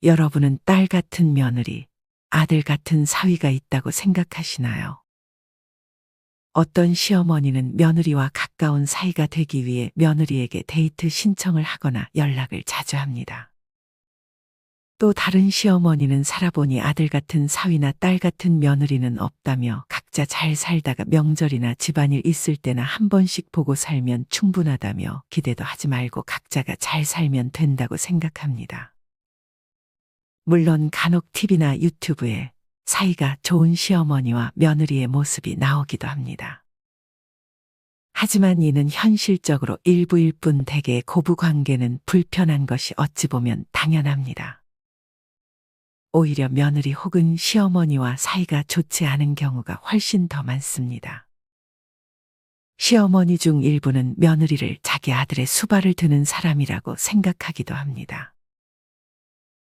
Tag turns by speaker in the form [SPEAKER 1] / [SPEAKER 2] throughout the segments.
[SPEAKER 1] 여러분은 딸 같은 며느리, 아들 같은 사위가 있다고 생각하시나요? 어떤 시어머니는 며느리와 가까운 사이가 되기 위해 며느리에게 데이트 신청을 하거나 연락을 자주 합니다. 또 다른 시어머니는 살아보니 아들 같은 사위나 딸 같은 며느리는 없다며 각자 잘 살다가 명절이나 집안일 있을 때나 한 번씩 보고 살면 충분하다며 기대도 하지 말고 각자가 잘 살면 된다고 생각합니다. 물론 간혹 TV나 유튜브에 사이가 좋은 시어머니와 며느리의 모습이 나오기도 합니다. 하지만 이는 현실적으로 일부일 뿐 대개의 고부 관계는 불편한 것이 어찌 보면 당연합니다. 오히려 며느리 혹은 시어머니와 사이가 좋지 않은 경우가 훨씬 더 많습니다. 시어머니 중 일부는 며느리를 자기 아들의 수발을 드는 사람이라고 생각하기도 합니다.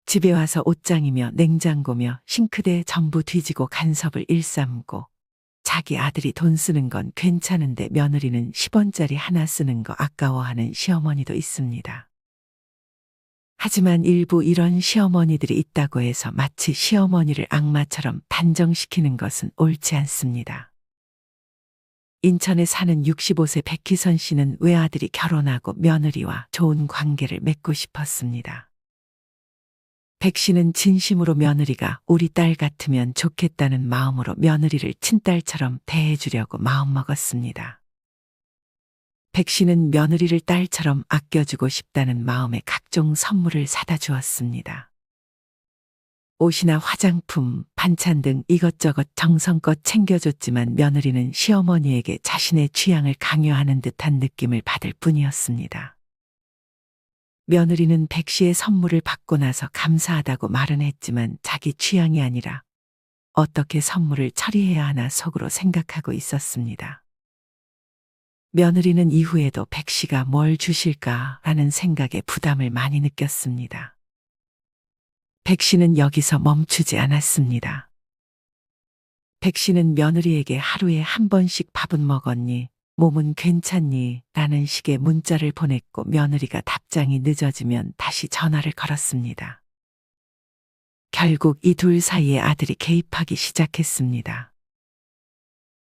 [SPEAKER 1] 집에 와서 옷장이며 냉장고며 싱크대 전부 뒤지고 간섭을 일삼고 자기 아들이 돈 쓰는 건 괜찮은데 며느리는 10원짜리 하나 쓰는 거 아까워하는 시어머니도 있습니다. 하지만 일부 이런 시어머니들이 있다고 해서 마치 시어머니를 악마처럼 단정시키는 것은 옳지 않습니다. 인천에 사는 65세 백희선 씨는 외아들이 결혼하고 며느리와 좋은 관계를 맺고 싶었습니다. 백 씨는 진심으로 며느리가 우리 딸 같으면 좋겠다는 마음으로 며느리를 친딸처럼 대해주려고 마음먹었습니다. 백 씨는 며느리를 딸처럼 아껴주고 싶다는 마음에 각종 선물을 사다 주었습니다. 옷이나 화장품, 반찬 등 이것저것 정성껏 챙겨줬지만 며느리는 시어머니에게 자신의 취향을 강요하는 듯한 느낌을 받을 뿐이었습니다. 며느리는 백 씨의 선물을 받고 나서 감사하다고 말은 했지만 자기 취향이 아니라 어떻게 선물을 처리해야 하나 속으로 생각하고 있었습니다. 며느리는 이후에도 백 씨가 뭘 주실까라는 생각에 부담을 많이 느꼈습니다. 백 씨는 여기서 멈추지 않았습니다. 백 씨는 며느리에게 하루에 한 번씩 밥은 먹었니? 몸은 괜찮니? 라는 식의 문자를 보냈고 며느리가 답장이 늦어지면 다시 전화를 걸었습니다. 결국 이 둘 사이에 아들이 개입하기 시작했습니다.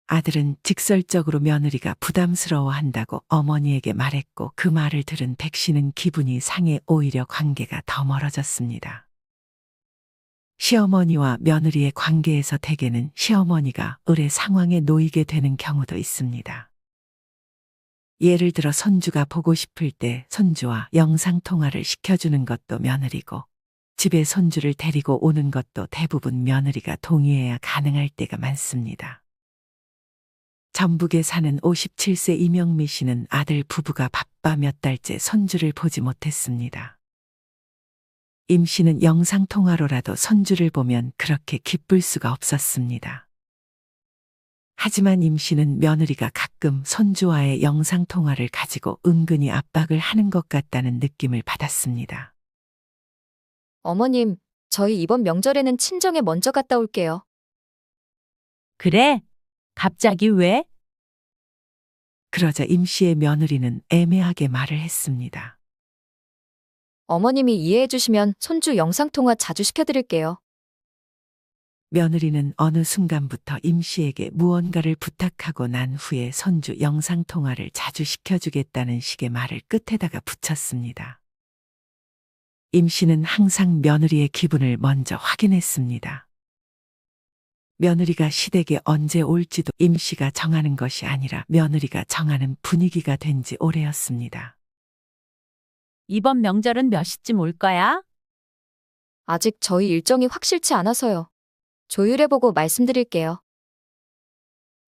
[SPEAKER 1] 아들은 직설적으로 며느리가 부담스러워한다고 어머니에게 말했고 그 말을 들은 백 씨는 기분이 상해 오히려 관계가 더 멀어졌습니다. 시어머니와 며느리의 관계에서 대개는 시어머니가 의뢰 상황에 놓이게 되는 경우도 있습니다. 예를 들어 손주가 보고 싶을 때 손주와 영상통화를 시켜주는 것도 며느리고 집에 손주를 데리고 오는 것도 대부분 며느리가 동의해야 가능할 때가 많습니다. 전북에 사는 57세 이명미 씨는 아들 부부가 바빠 몇 달째 손주를 보지 못했습니다. 임 씨는 영상통화로라도 손주를 보면 그렇게 기쁠 수가 없었습니다. 하지만 임 씨는 며느리가 가끔 손주와의 영상통화를 가지고 은근히 압박을 하는 것 같다는 느낌을 받았습니다.
[SPEAKER 2] 어머님, 저희 이번 명절에는 친정에 먼저 갔다 올게요.
[SPEAKER 3] 그래? 갑자기 왜?
[SPEAKER 1] 그러자 임 씨의 며느리는 애매하게 말을 했습니다.
[SPEAKER 2] 어머님이 이해해 주시면 손주 영상통화 자주 시켜드릴게요.
[SPEAKER 1] 며느리는 어느 순간부터 임 씨에게 무언가를 부탁하고 난 후에 손주 영상통화를 자주 시켜주겠다는 식의 말을 끝에다가 붙였습니다. 임 씨는 항상 며느리의 기분을 먼저 확인했습니다. 며느리가 시댁에 언제 올지도 임 씨가 정하는 것이 아니라 며느리가 정하는 분위기가 된 지 오래였습니다.
[SPEAKER 3] 이번 명절은 몇 시쯤 올 거야?
[SPEAKER 2] 아직 저희 일정이 확실치 않아서요. 조율해보고 말씀드릴게요.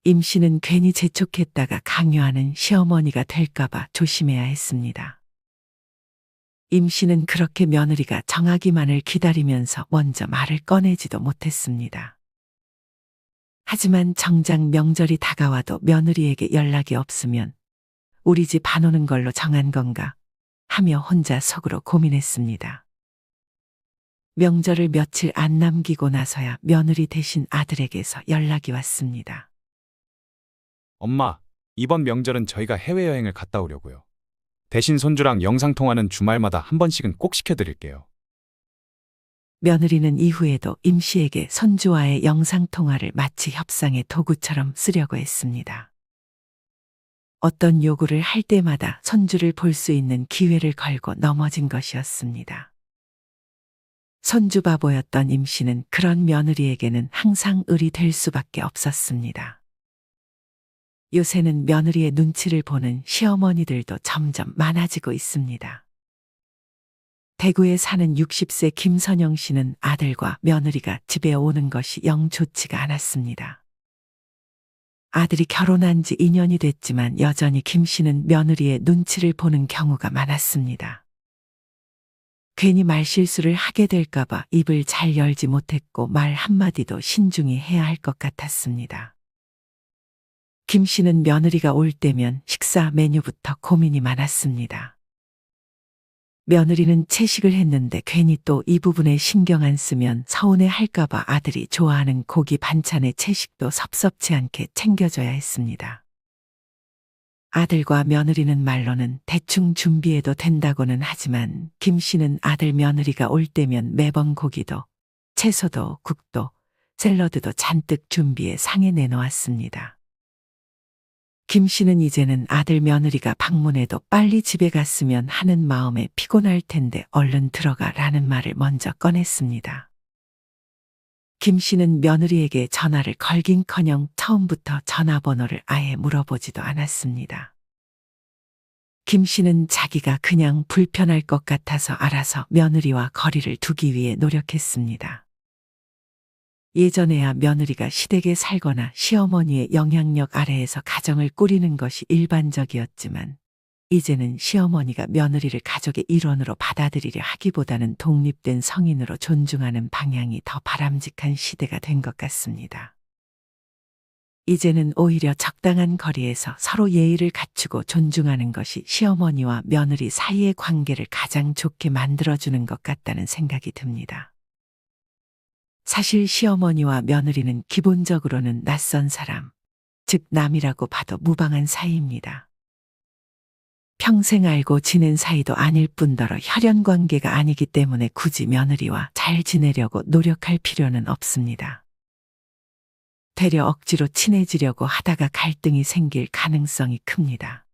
[SPEAKER 1] 임 씨는 괜히 재촉했다가 강요하는 시어머니가 될까봐 조심해야 했습니다. 임 씨는 그렇게 며느리가 정하기만을 기다리면서 먼저 말을 꺼내지도 못했습니다. 하지만 정작 명절이 다가와도 며느리에게 연락이 없으면 우리 집 안 오는 걸로 정한 건가 하며 혼자 속으로 고민했습니다. 명절을 며칠 안 남기고 나서야 며느리 대신 아들에게서 연락이 왔습니다.
[SPEAKER 4] 엄마, 이번 명절은 저희가 해외여행을 갔다 오려고요. 대신 손주랑 영상통화는 주말마다 한 번씩은 꼭 시켜드릴게요.
[SPEAKER 1] 며느리는 이후에도 임 씨에게 손주와의 영상통화를 마치 협상의 도구처럼 쓰려고 했습니다. 어떤 요구를 할 때마다 손주를 볼 수 있는 기회를 걸고 넘어진 것이었습니다. 손주 바보였던 임 씨는 그런 며느리에게는 항상 을이 될 수밖에 없었습니다. 요새는 며느리의 눈치를 보는 시어머니들도 점점 많아지고 있습니다. 대구에 사는 60세 김선영 씨는 아들과 며느리가 집에 오는 것이 영 좋지가 않았습니다. 아들이 결혼한 지 2년이 됐지만 여전히 김 씨는 며느리의 눈치를 보는 경우가 많았습니다. 괜히 말실수를 하게 될까봐 입을 잘 열지 못했고 말 한마디도 신중히 해야 할 것 같았습니다. 김 씨는 며느리가 올 때면 식사 메뉴부터 고민이 많았습니다. 며느리는 채식을 했는데 괜히 또 이 부분에 신경 안 쓰면 서운해 할까봐 아들이 좋아하는 고기 반찬의 채식도 섭섭치 않게 챙겨줘야 했습니다. 아들과 며느리는 말로는 대충 준비해도 된다고는 하지만 김 씨는 아들 며느리가 올 때면 매번 고기도 채소도 국도 샐러드도 잔뜩 준비해 상에 내놓았습니다. 김 씨는 이제는 아들 며느리가 방문해도 빨리 집에 갔으면 하는 마음에 피곤할 텐데 얼른 들어가라는 말을 먼저 꺼냈습니다. 김 씨는 며느리에게 전화를 걸긴커녕 처음부터 전화번호를 아예 물어보지도 않았습니다. 김 씨는 자기가 그냥 불편할 것 같아서 알아서 며느리와 거리를 두기 위해 노력했습니다. 예전에야 며느리가 시댁에 살거나 시어머니의 영향력 아래에서 가정을 꾸리는 것이 일반적이었지만 이제는 시어머니가 며느리를 가족의 일원으로 받아들이려 하기보다는 독립된 성인으로 존중하는 방향이 더 바람직한 시대가 된 것 같습니다. 이제는 오히려 적당한 거리에서 서로 예의를 갖추고 존중하는 것이 시어머니와 며느리 사이의 관계를 가장 좋게 만들어주는 것 같다는 생각이 듭니다. 사실 시어머니와 며느리는 기본적으로는 낯선 사람, 즉 남이라고 봐도 무방한 사이입니다. 평생 알고 지낸 사이도 아닐 뿐더러 혈연 관계가 아니기 때문에 굳이 며느리와 잘 지내려고 노력할 필요는 없습니다. 되려 억지로 친해지려고 하다가 갈등이 생길 가능성이 큽니다.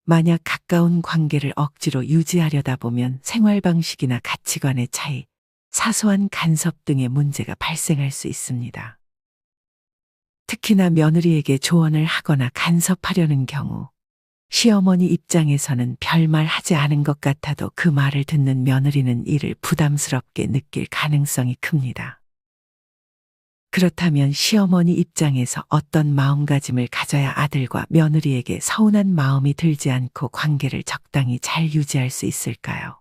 [SPEAKER 1] 만약 가까운 관계를 억지로 유지하려다 보면 생활 방식이나 가치관의 차이, 사소한 간섭 등의 문제가 발생할 수 있습니다. 특히나 며느리에게 조언을 하거나 간섭하려는 경우 시어머니 입장에서는 별말 하지 않은 것 같아도 그 말을 듣는 며느리는 이를 부담스럽게 느낄 가능성이 큽니다. 그렇다면 시어머니 입장에서 어떤 마음가짐을 가져야 아들과 며느리에게 서운한 마음이 들지 않고 관계를 적당히 잘 유지할 수 있을까요?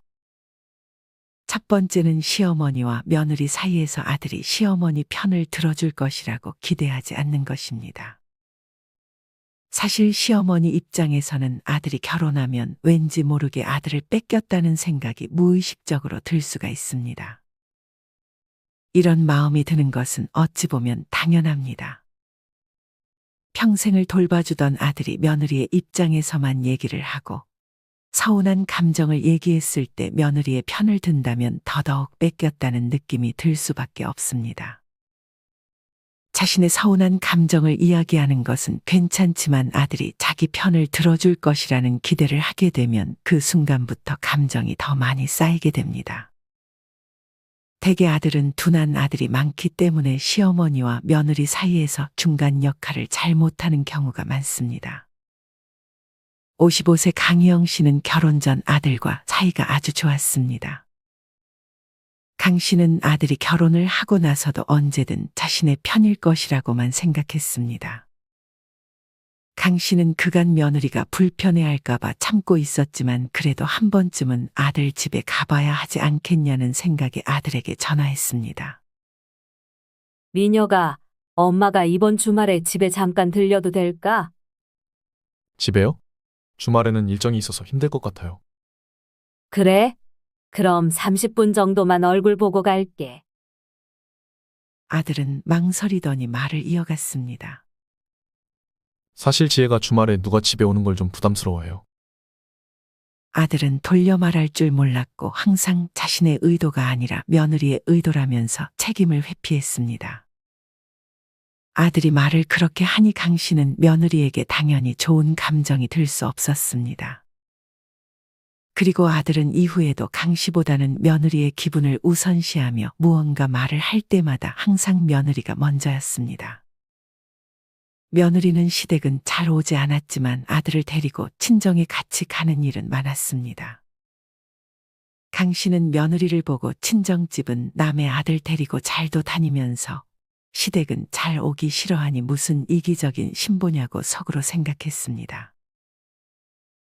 [SPEAKER 1] 첫 번째는 시어머니와 며느리 사이에서 아들이 시어머니 편을 들어줄 것이라고 기대하지 않는 것입니다. 사실 시어머니 입장에서는 아들이 결혼하면 왠지 모르게 아들을 뺏겼다는 생각이 무의식적으로 들 수가 있습니다. 이런 마음이 드는 것은 어찌 보면 당연합니다. 평생을 돌봐주던 아들이 며느리의 입장에서만 얘기를 하고 서운한 감정을 얘기했을 때 며느리의 편을 든다면 더더욱 뺏겼다는 느낌이 들 수밖에 없습니다. 자신의 서운한 감정을 이야기하는 것은 괜찮지만 아들이 자기 편을 들어줄 것이라는 기대를 하게 되면 그 순간부터 감정이 더 많이 쌓이게 됩니다. 대개 아들은 둔한 아들이 많기 때문에 시어머니와 며느리 사이에서 중간 역할을 잘 못하는 경우가 많습니다. 55세 강희영 씨는 결혼 전 아들과 사이가 아주 좋았습니다. 강 씨는 아들이 결혼을 하고 나서도 언제든 자신의 편일 것이라고만 생각했습니다. 강 씨는 그간 며느리가 불편해할까봐 참고 있었지만 그래도 한 번쯤은 아들 집에 가봐야 하지 않겠냐는 생각에 아들에게 전화했습니다.
[SPEAKER 5] 미녀가, 엄마가 이번 주말에 집에 잠깐 들려도 될까?
[SPEAKER 6] 집에요? 주말에는 일정이 있어서 힘들 것 같아요.
[SPEAKER 5] 그래? 그럼 30분 정도만 얼굴 보고 갈게.
[SPEAKER 1] 아들은 망설이더니 말을 이어갔습니다.
[SPEAKER 6] 사실 지혜가 주말에 누가 집에 오는 걸 좀 부담스러워해요.
[SPEAKER 1] 아들은 돌려 말할 줄 몰랐고 항상 자신의 의도가 아니라 며느리의 의도라면서 책임을 회피했습니다. 아들이 말을 그렇게 하니 강 씨는 며느리에게 당연히 좋은 감정이 들 수 없었습니다. 그리고 아들은 이후에도 강 씨보다는 며느리의 기분을 우선시하며 무언가 말을 할 때마다 항상 며느리가 먼저였습니다. 며느리는 시댁은 잘 오지 않았지만 아들을 데리고 친정에 같이 가는 일은 많았습니다. 강 씨는 며느리를 보고 친정집은 남의 아들 데리고 잘도 다니면서 시댁은 잘 오기 싫어하니 무슨 이기적인 신보냐고 속으로 생각했습니다.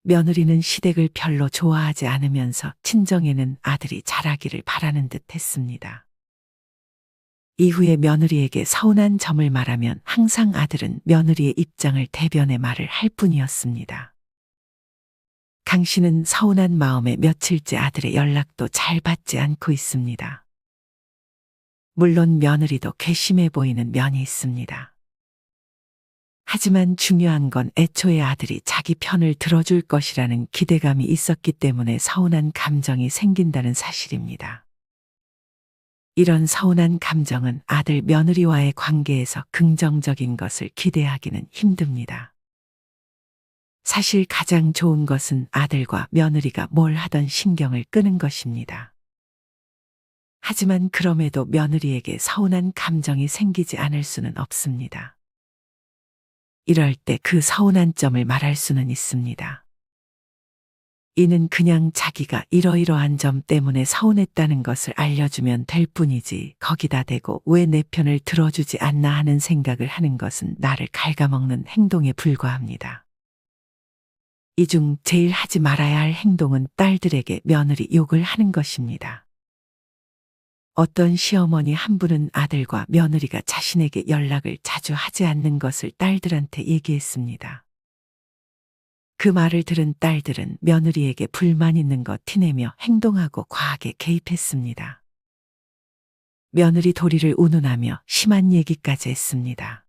[SPEAKER 1] 며느리는 시댁을 별로 좋아하지 않으면서 친정에는 아들이 잘하기를 바라는 듯 했습니다. 이후에 며느리에게 서운한 점을 말하면 항상 아들은 며느리의 입장을 대변해 말을 할 뿐이었습니다. 강 씨는 서운한 마음에 며칠째 아들의 연락도 잘 받지 않고 있습니다. 물론 며느리도 괘씸해 보이는 면이 있습니다. 하지만 중요한 건 애초에 아들이 자기 편을 들어줄 것이라는 기대감이 있었기 때문에 서운한 감정이 생긴다는 사실입니다. 이런 서운한 감정은 아들 며느리와의 관계에서 긍정적인 것을 기대하기는 힘듭니다. 사실 가장 좋은 것은 아들과 며느리가 뭘 하던 신경을 끄는 것입니다. 하지만 그럼에도 며느리에게 서운한 감정이 생기지 않을 수는 없습니다. 이럴 때 그 서운한 점을 말할 수는 있습니다. 이는 그냥 자기가 이러이러한 점 때문에 서운했다는 것을 알려주면 될 뿐이지 거기다 대고 왜 내 편을 들어주지 않나 하는 생각을 하는 것은 나를 갉아먹는 행동에 불과합니다. 이 중 제일 하지 말아야 할 행동은 딸들에게 며느리 욕을 하는 것입니다. 어떤 시어머니 한 분은 아들과 며느리가 자신에게 연락을 자주 하지 않는 것을 딸들한테 얘기했습니다. 그 말을 들은 딸들은 며느리에게 불만 있는 거 티내며 행동하고 과하게 개입했습니다. 며느리 도리를 운운하며 심한 얘기까지 했습니다.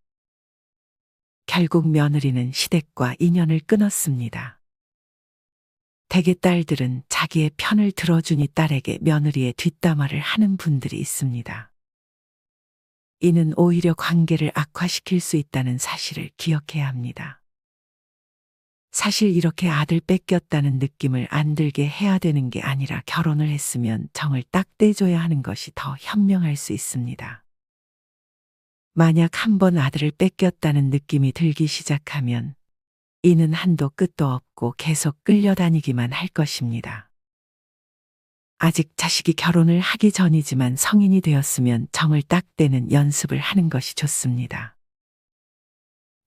[SPEAKER 1] 결국 며느리는 시댁과 인연을 끊었습니다. 대개 딸들은 자기의 편을 들어주니 딸에게 며느리의 뒷담화를 하는 분들이 있습니다. 이는 오히려 관계를 악화시킬 수 있다는 사실을 기억해야 합니다. 사실 이렇게 아들 뺏겼다는 느낌을 안 들게 해야 되는 게 아니라 결혼을 했으면 정을 딱 떼줘야 하는 것이 더 현명할 수 있습니다. 만약 한번 아들을 뺏겼다는 느낌이 들기 시작하면 이는 한도 끝도 없고 계속 끌려다니기만 할 것입니다. 아직 자식이 결혼을 하기 전이지만 성인이 되었으면 정을 딱 떼는 연습을 하는 것이 좋습니다.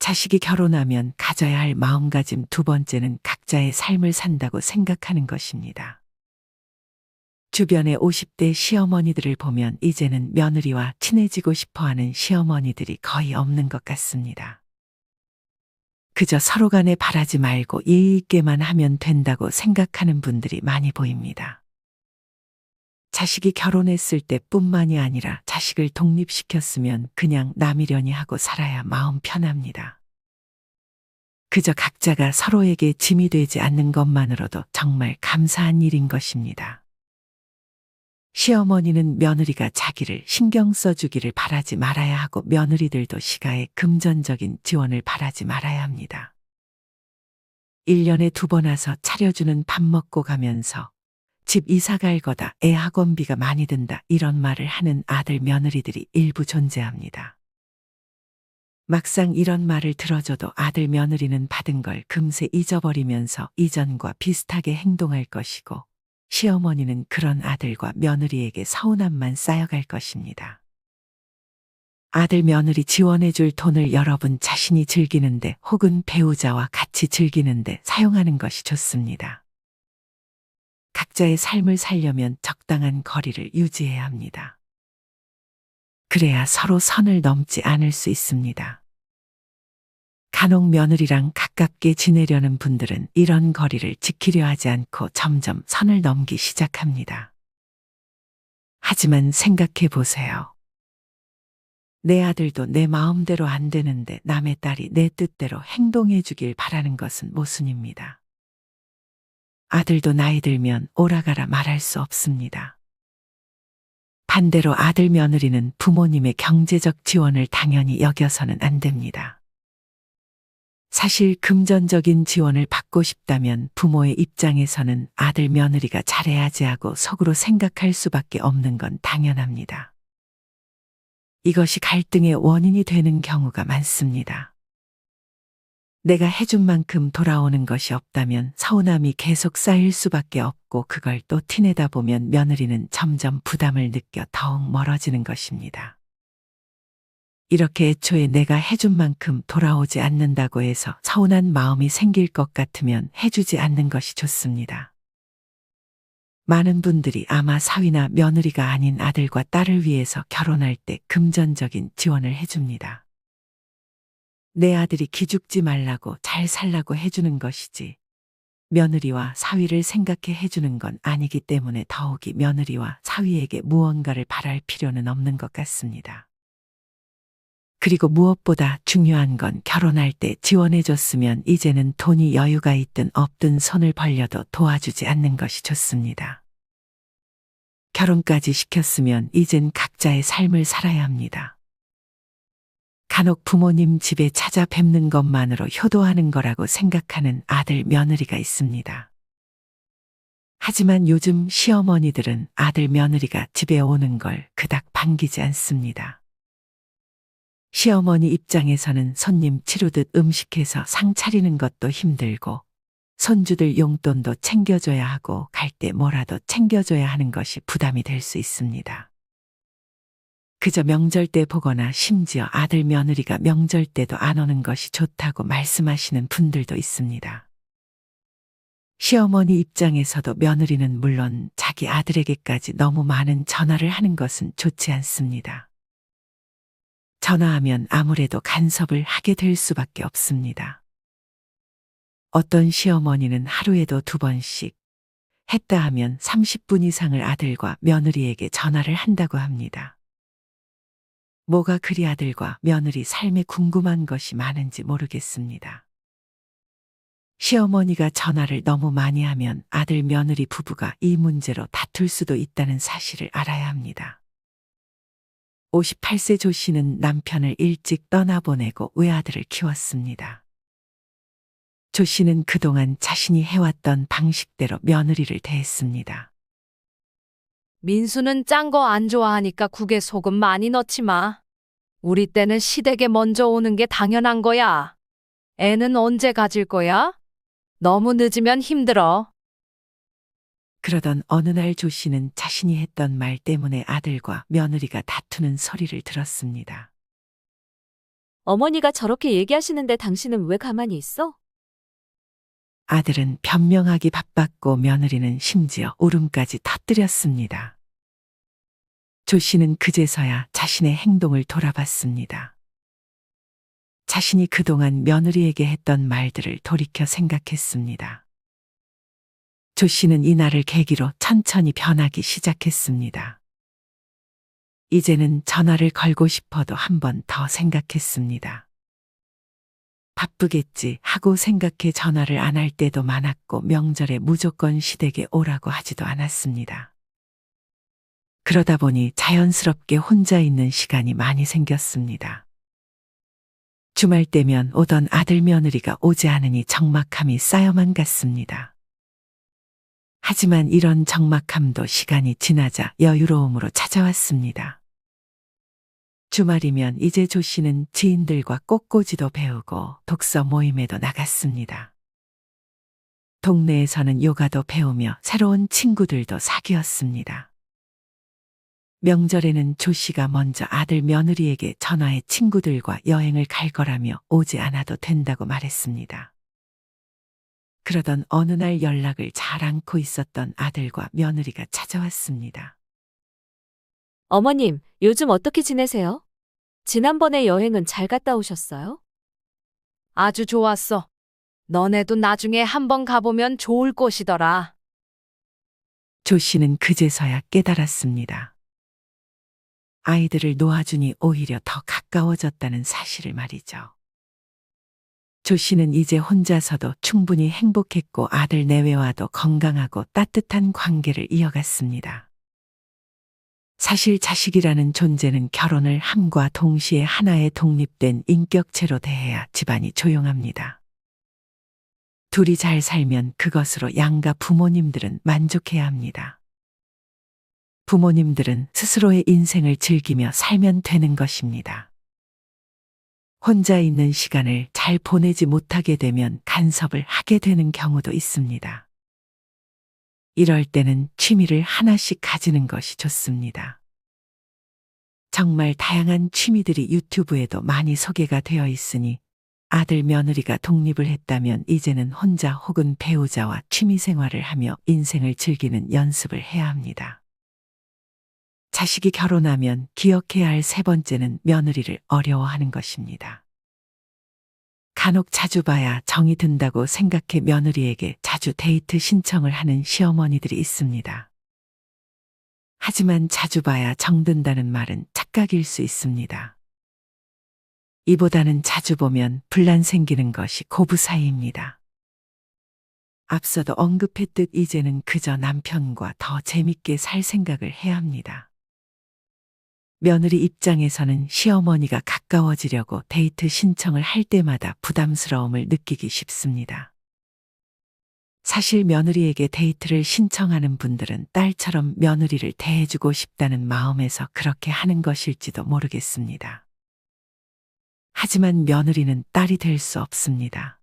[SPEAKER 1] 자식이 결혼하면 가져야 할 마음가짐 두 번째는 각자의 삶을 산다고 생각하는 것입니다. 주변의 50대 시어머니들을 보면 이제는 며느리와 친해지고 싶어하는 시어머니들이 거의 없는 것 같습니다. 그저 서로 간에 바라지 말고 예의 있게만 하면 된다고 생각하는 분들이 많이 보입니다. 자식이 결혼했을 때뿐만이 아니라 자식을 독립시켰으면 그냥 남이려니 하고 살아야 마음 편합니다. 그저 각자가 서로에게 짐이 되지 않는 것만으로도 정말 감사한 일인 것입니다. 시어머니는 며느리가 자기를 신경 써주기를 바라지 말아야 하고 며느리들도 시가에 금전적인 지원을 바라지 말아야 합니다. 1년에 2번 와서 차려주는 밥 먹고 가면서 집 이사 갈 거다, 애 학원비가 많이 든다 이런 말을 하는 아들 며느리들이 일부 존재합니다. 막상 이런 말을 들어줘도 아들 며느리는 받은 걸 금세 잊어버리면서 이전과 비슷하게 행동할 것이고 시어머니는 그런 아들과 며느리에게 서운함만 쌓여갈 것입니다. 아들 며느리 지원해줄 돈을 여러분 자신이 즐기는데 혹은 배우자와 같이 즐기는데 사용하는 것이 좋습니다. 각자의 삶을 살려면 적당한 거리를 유지해야 합니다. 그래야 서로 선을 넘지 않을 수 있습니다. 간혹 며느리랑 가깝게 지내려는 분들은 이런 거리를 지키려 하지 않고 점점 선을 넘기 시작합니다. 하지만 생각해 보세요. 내 아들도 내 마음대로 안 되는데 남의 딸이 내 뜻대로 행동해 주길 바라는 것은 모순입니다. 아들도 나이 들면 오라가라 말할 수 없습니다. 반대로 아들 며느리는 부모님의 경제적 지원을 당연히 여겨서는 안 됩니다. 사실 금전적인 지원을 받고 싶다면 부모의 입장에서는 아들 며느리가 잘해야지 하고 속으로 생각할 수밖에 없는 건 당연합니다. 이것이 갈등의 원인이 되는 경우가 많습니다. 내가 해준 만큼 돌아오는 것이 없다면 서운함이 계속 쌓일 수밖에 없고 그걸 또 티내다 보면 며느리는 점점 부담을 느껴 더욱 멀어지는 것입니다. 이렇게 애초에 내가 해준 만큼 돌아오지 않는다고 해서 서운한 마음이 생길 것 같으면 해주지 않는 것이 좋습니다. 많은 분들이 아마 사위나 며느리가 아닌 아들과 딸을 위해서 결혼할 때 금전적인 지원을 해줍니다. 내 아들이 기죽지 말라고 잘 살라고 해주는 것이지 며느리와 사위를 생각해 해주는 건 아니기 때문에 더욱이 며느리와 사위에게 무언가를 바랄 필요는 없는 것 같습니다. 그리고 무엇보다 중요한 건 결혼할 때 지원해줬으면 이제는 돈이 여유가 있든 없든 손을 벌려도 도와주지 않는 것이 좋습니다. 결혼까지 시켰으면 이젠 각자의 삶을 살아야 합니다. 간혹 부모님 집에 찾아뵙는 것만으로 효도하는 거라고 생각하는 아들 며느리가 있습니다. 하지만 요즘 시어머니들은 아들 며느리가 집에 오는 걸 그닥 반기지 않습니다. 시어머니 입장에서는 손님 치르듯 음식해서 상 차리는 것도 힘들고 손주들 용돈도 챙겨줘야 하고 갈 때 뭐라도 챙겨줘야 하는 것이 부담이 될 수 있습니다. 그저 명절 때 보거나 심지어 아들 며느리가 명절 때도 안 오는 것이 좋다고 말씀하시는 분들도 있습니다. 시어머니 입장에서도 며느리는 물론 자기 아들에게까지 너무 많은 전화를 하는 것은 좋지 않습니다. 전화하면 아무래도 간섭을 하게 될 수밖에 없습니다. 어떤 시어머니는 하루에도 2번씩 했다 하면 30분 이상을 아들과 며느리에게 전화를 한다고 합니다. 뭐가 그리 아들과 며느리 삶에 궁금한 것이 많은지 모르겠습니다. 시어머니가 전화를 너무 많이 하면 아들 며느리 부부가 이 문제로 다툴 수도 있다는 사실을 알아야 합니다. 58세 조 씨는 남편을 일찍 떠나보내고 외아들을 키웠습니다. 조 씨는 그동안 자신이 해왔던 방식대로 며느리를 대했습니다.
[SPEAKER 7] 민수는 짠 거 안 좋아하니까 국에 소금 많이 넣지 마. 우리 때는 시댁에 먼저 오는 게 당연한 거야. 애는 언제 가질 거야? 너무 늦으면 힘들어.
[SPEAKER 1] 그러던 어느 날 조 씨는 자신이 했던 말 때문에 아들과 며느리가 다투는 소리를 들었습니다.
[SPEAKER 5] 어머니가 저렇게 얘기하시는데 당신은 왜 가만히 있어?
[SPEAKER 1] 아들은 변명하기 바빴고 며느리는 심지어 울음까지 터뜨렸습니다. 조 씨는 그제서야 자신의 행동을 돌아봤습니다. 자신이 그동안 며느리에게 했던 말들을 돌이켜 생각했습니다. 조 씨는 이날을 계기로 천천히 변하기 시작했습니다. 이제는 전화를 걸고 싶어도 한 번 더 생각했습니다. 바쁘겠지 하고 생각해 전화를 안 할 때도 많았고 명절에 무조건 시댁에 오라고 하지도 않았습니다. 그러다 보니 자연스럽게 혼자 있는 시간이 많이 생겼습니다. 주말 때면 오던 아들 며느리가 오지 않으니 적막함이 쌓여만 갔습니다. 하지만 이런 적막함도 시간이 지나자 여유로움으로 찾아왔습니다. 주말이면 이제 조 씨는 지인들과 꽃꽂이도 배우고 독서 모임에도 나갔습니다. 동네에서는 요가도 배우며 새로운 친구들도 사귀었습니다. 명절에는 조 씨가 먼저 아들 며느리에게 전화해 친구들과 여행을 갈 거라며 오지 않아도 된다고 말했습니다. 그러던 어느 날 연락을 잘 않고 있었던 아들과 며느리가 찾아왔습니다.
[SPEAKER 5] 어머님, 요즘 어떻게 지내세요? 지난번에 여행은 잘 갔다 오셨어요?
[SPEAKER 7] 아주 좋았어. 너네도 나중에 한번 가보면 좋을 곳이더라.
[SPEAKER 1] 조 씨는 그제서야 깨달았습니다. 아이들을 놓아주니 오히려 더 가까워졌다는 사실을 말이죠. 조 씨는 이제 혼자서도 충분히 행복했고 아들 내외와도 건강하고 따뜻한 관계를 이어갔습니다. 사실 자식이라는 존재는 결혼을 함과 동시에 하나의 독립된 인격체로 대해야 집안이 조용합니다. 둘이 잘 살면 그것으로 양가 부모님들은 만족해야 합니다. 부모님들은 스스로의 인생을 즐기며 살면 되는 것입니다. 혼자 있는 시간을 잘 보내지 못하게 되면 간섭을 하게 되는 경우도 있습니다. 이럴 때는 취미를 하나씩 가지는 것이 좋습니다. 정말 다양한 취미들이 유튜브에도 많이 소개가 되어 있으니 아들 며느리가 독립을 했다면 이제는 혼자 혹은 배우자와 취미 생활을 하며 인생을 즐기는 연습을 해야 합니다. 자식이 결혼하면 기억해야 할 세 번째는 며느리를 어려워하는 것입니다. 간혹 자주 봐야 정이 든다고 생각해 며느리에게 자주 데이트 신청을 하는 시어머니들이 있습니다. 하지만 자주 봐야 정든다는 말은 착각일 수 있습니다. 이보다는 자주 보면 분란 생기는 것이 고부 사이입니다. 앞서도 언급했듯 이제는 그저 남편과 더 재밌게 살 생각을 해야 합니다. 며느리 입장에서는 시어머니가 가까워지려고 데이트 신청을 할 때마다 부담스러움을 느끼기 쉽습니다. 사실 며느리에게 데이트를 신청하는 분들은 딸처럼 며느리를 대해주고 싶다는 마음에서 그렇게 하는 것일지도 모르겠습니다. 하지만 며느리는 딸이 될 수 없습니다.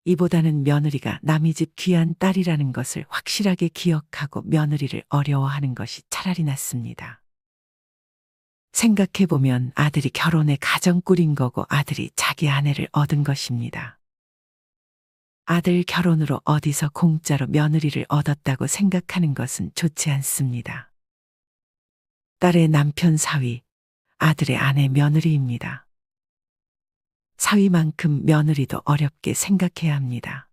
[SPEAKER 1] 이보다는 며느리가 남의 집 귀한 딸이라는 것을 확실하게 기억하고 며느리를 어려워하는 것이 차라리 낫습니다. 생각해보면 아들이 결혼해 가정 꾸린 거고 아들이 자기 아내를 얻은 것입니다. 아들 결혼으로 어디서 공짜로 며느리를 얻었다고 생각하는 것은 좋지 않습니다. 딸의 남편 사위, 아들의 아내 며느리입니다. 사위만큼 며느리도 어렵게 생각해야 합니다.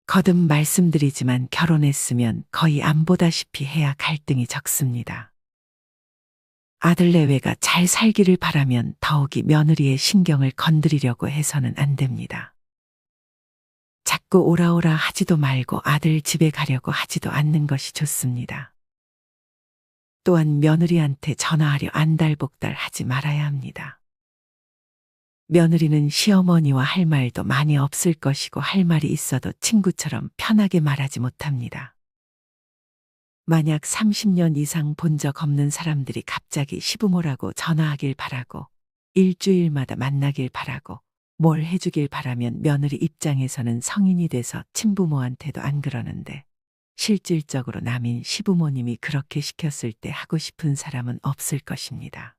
[SPEAKER 1] 거듭 말씀드리지만 결혼했으면 거의 안 보다시피 해야 갈등이 적습니다. 아들 내외가 잘 살기를 바라면 더욱이 며느리의 신경을 건드리려고 해서는 안 됩니다. 자꾸 오라오라 하지도 말고 아들 집에 가려고 하지도 않는 것이 좋습니다. 또한 며느리한테 전화하려 안달복달 하지 말아야 합니다. 며느리는 시어머니와 할 말도 많이 없을 것이고 할 말이 있어도 친구처럼 편하게 말하지 못합니다. 만약 30년 이상 본 적 없는 사람들이 갑자기 시부모라고 전화하길 바라고 일주일마다 만나길 바라고 뭘 해주길 바라면 며느리 입장에서는 성인이 돼서 친부모한테도 안 그러는데 실질적으로 남인 시부모님이 그렇게 시켰을 때 하고 싶은 사람은 없을 것입니다.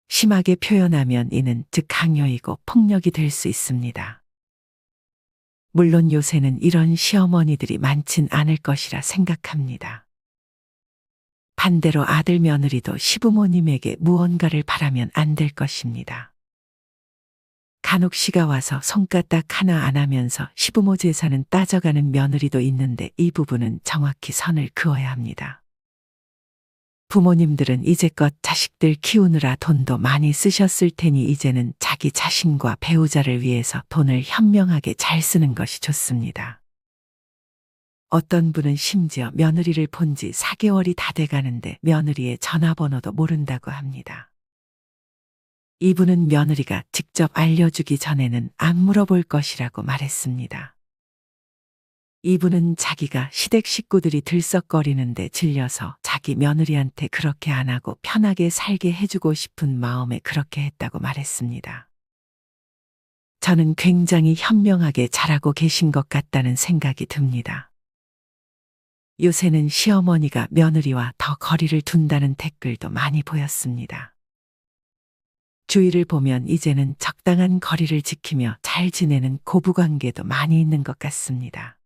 [SPEAKER 1] 심하게 표현하면 이는 즉 강요이고 폭력이 될 수 있습니다. 물론 요새는 이런 시어머니들이 많진 않을 것이라 생각합니다. 반대로 아들 며느리도 시부모님에게 무언가를 바라면 안 될 것입니다. 간혹 시가 와서 손가락 하나 안 하면서 시부모 재산은 따져가는 며느리도 있는데 이 부분은 정확히 선을 그어야 합니다. 부모님들은 이제껏 자식들 키우느라 돈도 많이 쓰셨을 테니 이제는 자기 자신과 배우자를 위해서 돈을 현명하게 잘 쓰는 것이 좋습니다. 어떤 분은 심지어 며느리를 본 지 4개월이 다 돼가는데 며느리의 전화번호도 모른다고 합니다. 이분은 며느리가 직접 알려주기 전에는 안 물어볼 것이라고 말했습니다. 이분은 자기가 시댁 식구들이 들썩거리는데 질려서 자기 며느리한테 그렇게 안 하고 편하게 살게 해주고 싶은 마음에 그렇게 했다고 말했습니다. 저는 굉장히 현명하게 잘하고 계신 것 같다는 생각이 듭니다. 요새는 시어머니가 며느리와 더 거리를 둔다는 댓글도 많이 보였습니다. 주위를 보면 이제는 적당한 거리를 지키며 잘 지내는 고부관계도 많이 있는 것 같습니다.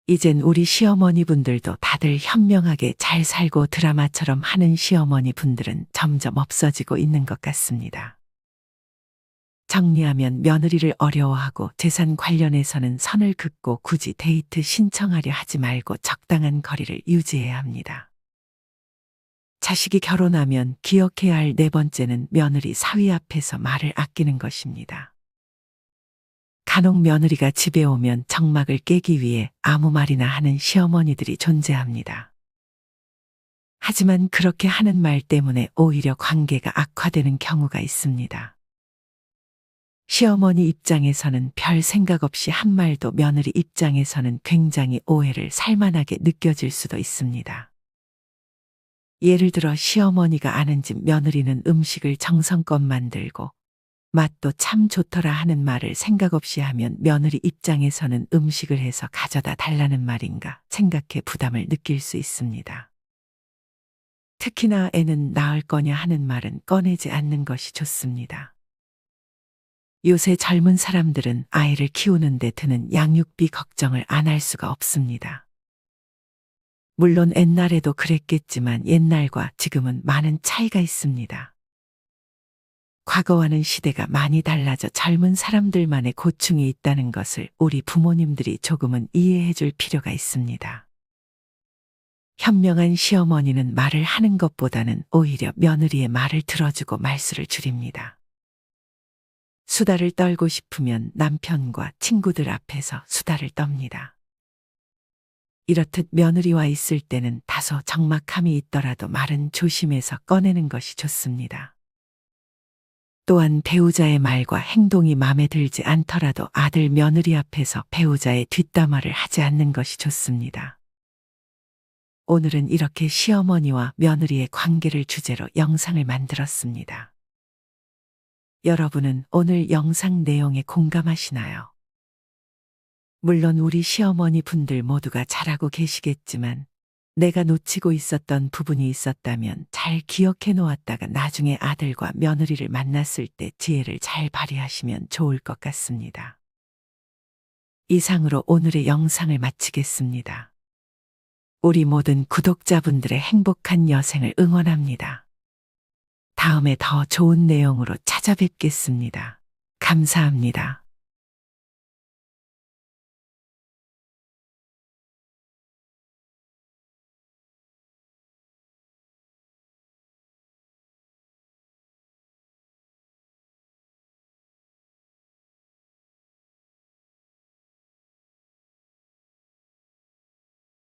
[SPEAKER 1] 이젠 우리 시어머니 분들도 다들 현명하게 잘 살고 드라마처럼 하는 시어머니 분들은 점점 없어지고 있는 것 같습니다. 정리하면 며느리를 어려워하고 재산 관련해서는 선을 긋고 굳이 데이트 신청하려 하지 말고 적당한 거리를 유지해야 합니다. 자식이 결혼하면 기억해야 할 네 번째는 며느리 사위 앞에서 말을 아끼는 것입니다. 간혹 며느리가 집에 오면 정막을 깨기 위해 아무 말이나 하는 시어머니들이 존재합니다. 하지만 그렇게 하는 말 때문에 오히려 관계가 악화되는 경우가 있습니다. 시어머니 입장에서는 별 생각 없이 한 말도 며느리 입장에서는 굉장히 오해를 살만하게 느껴질 수도 있습니다. 예를 들어 시어머니가 아는 집 며느리는 음식을 정성껏 만들고 맛도 참 좋더라 하는 말을 생각 없이 하면 며느리 입장에서는 음식을 해서 가져다 달라는 말인가 생각해 부담을 느낄 수 있습니다. 특히나 애는 낳을 거냐 하는 말은 꺼내지 않는 것이 좋습니다. 요새 젊은 사람들은 아이를 키우는 데 드는 양육비 걱정을 안 할 수가 없습니다. 물론 옛날에도 그랬겠지만 옛날과 지금은 많은 차이가 있습니다. 과거와는 시대가 많이 달라져 젊은 사람들만의 고충이 있다는 것을 우리 부모님들이 조금은 이해해 줄 필요가 있습니다. 현명한 시어머니는 말을 하는 것보다는 오히려 며느리의 말을 들어주고 말수를 줄입니다. 수다를 떨고 싶으면 남편과 친구들 앞에서 수다를 떱니다. 이렇듯 며느리와 있을 때는 다소 적막함이 있더라도 말은 조심해서 꺼내는 것이 좋습니다. 또한 배우자의 말과 행동이 마음에 들지 않더라도 아들 며느리 앞에서 배우자의 뒷담화를 하지 않는 것이 좋습니다. 오늘은 이렇게 시어머니와 며느리의 관계를 주제로 영상을 만들었습니다. 여러분은 오늘 영상 내용에 공감하시나요? 물론 우리 시어머니 분들 모두가 잘 알고 계시겠지만 내가 놓치고 있었던 부분이 있었다면 잘 기억해 놓았다가 나중에 아들과 며느리를 만났을 때 지혜를 잘 발휘하시면 좋을 것 같습니다. 이상으로 오늘의 영상을 마치겠습니다. 우리 모든 구독자분들의 행복한 여생을 응원합니다. 다음에 더 좋은 내용으로 찾아뵙겠습니다. 감사합니다.